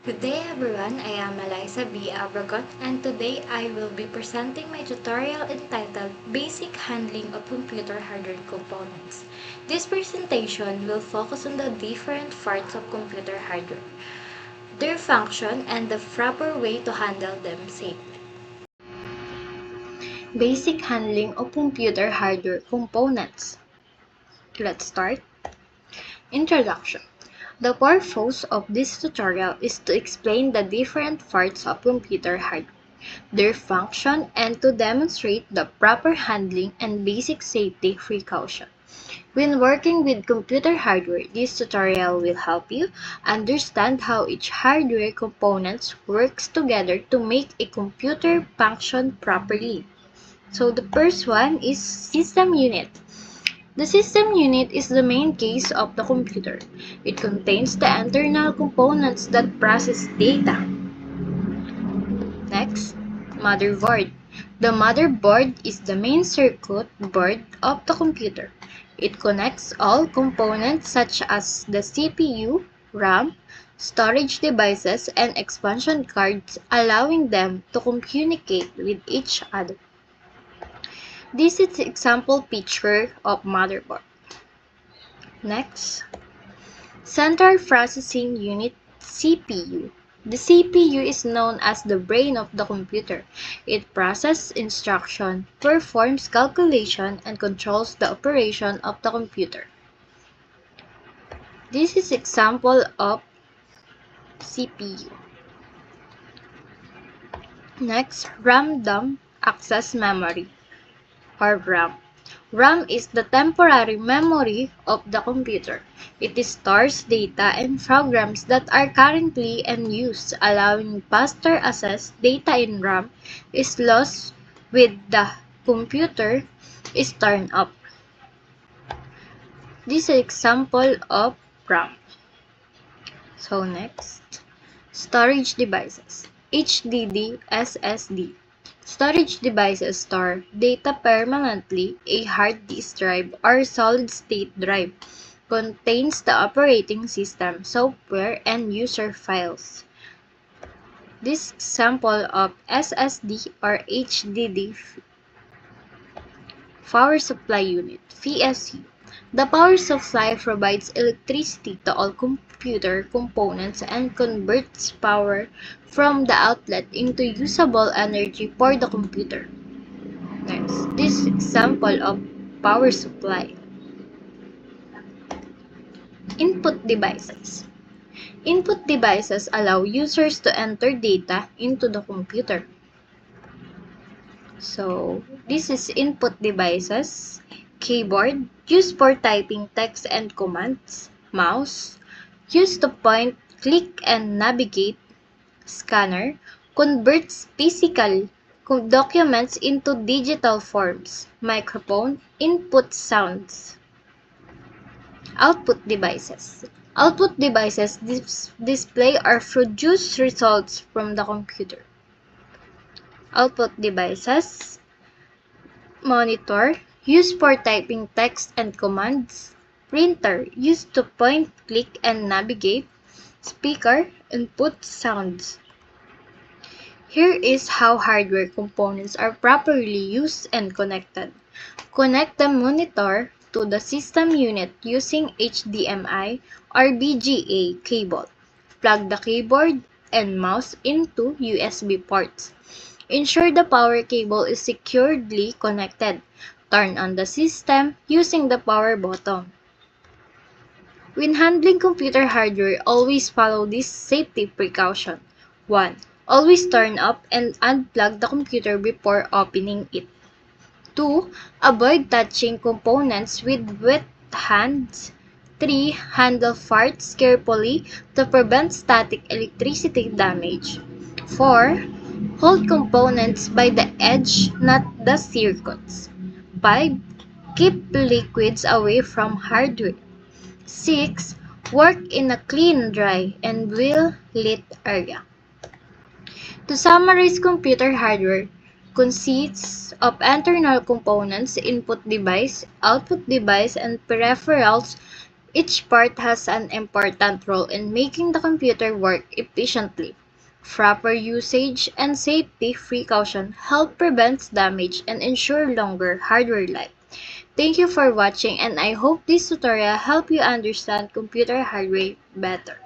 Good day everyone, I am Eliza B. Abragot and today I will be presenting my tutorial entitled Basic Handling of Computer Hardware Components. This presentation will focus on the different parts of computer hardware, their function, and the proper way to handle them safely. Basic Handling of Computer Hardware Components. Let's start. Introduction. The purpose of this tutorial is to explain the different parts of computer hardware, their function, and to demonstrate the proper handling and basic safety precaution. When working with computer hardware, this tutorial will help you understand how each hardware component works together to make a computer function properly. So the first one is system unit. The system unit is the main case of the computer. It contains the internal components that process data. Next, motherboard. The motherboard is the main circuit board of the computer. It connects all components such as the CPU, RAM, storage devices, and expansion cards, allowing them to communicate with each other. This is an example picture of motherboard. Next, Central Processing Unit (CPU). The CPU is known as the brain of the computer. It processes instruction, performs calculation, and controls the operation of the computer. This is example of CPU. Next, Random Access Memory or RAM. RAM is the temporary memory of the computer. It stores data and programs that are currently in use, allowing faster access. Data in RAM is lost when the computer is turned off. This is an example of RAM. So next, storage devices. HDD, SSD. Storage devices store data permanently. A hard disk drive or solid-state drive contains the operating system, software, and user files. This example of SSD or HDD. Power Supply Unit, PSU. The power supply provides electricity to all computer components and converts power from the outlet into usable energy for the computer. Next, this example of power supply. Input devices. Input devices allow users to enter data into the computer. So, this is input devices. Keyboard, used for typing text and commands. Mouse, used to point, click, and navigate. Scanner, converts physical documents into digital forms. Microphone, input sounds. Output devices. Output devices display or produce results from the computer. Output devices. Monitor, used for typing text and commands. Printer, used to point, click, and navigate. Speaker, input sounds. Here is how hardware components are properly used and connected. Connect the monitor to the system unit using HDMI or VGA cable. Plug the keyboard and mouse into USB ports. Ensure the power cable is securely connected. Turn on the system using the power button. When handling computer hardware, always follow this safety precaution. 1. Always turn off and unplug the computer before opening it. 2. Avoid touching components with wet hands. 3. Handle parts carefully to prevent static electricity damage. 4. Hold components by the edge, not the circuits. 5. Keep liquids away from hardware. 6. Work in a clean, dry, and well-lit area. To summarize, computer hardware consists of internal components, input device, output device, and peripherals. Each part has an important role in making the computer work efficiently. Proper usage and safety precaution help prevent damage and ensure longer hardware life. Thank you for watching, and I hope this tutorial helped you understand computer hardware better.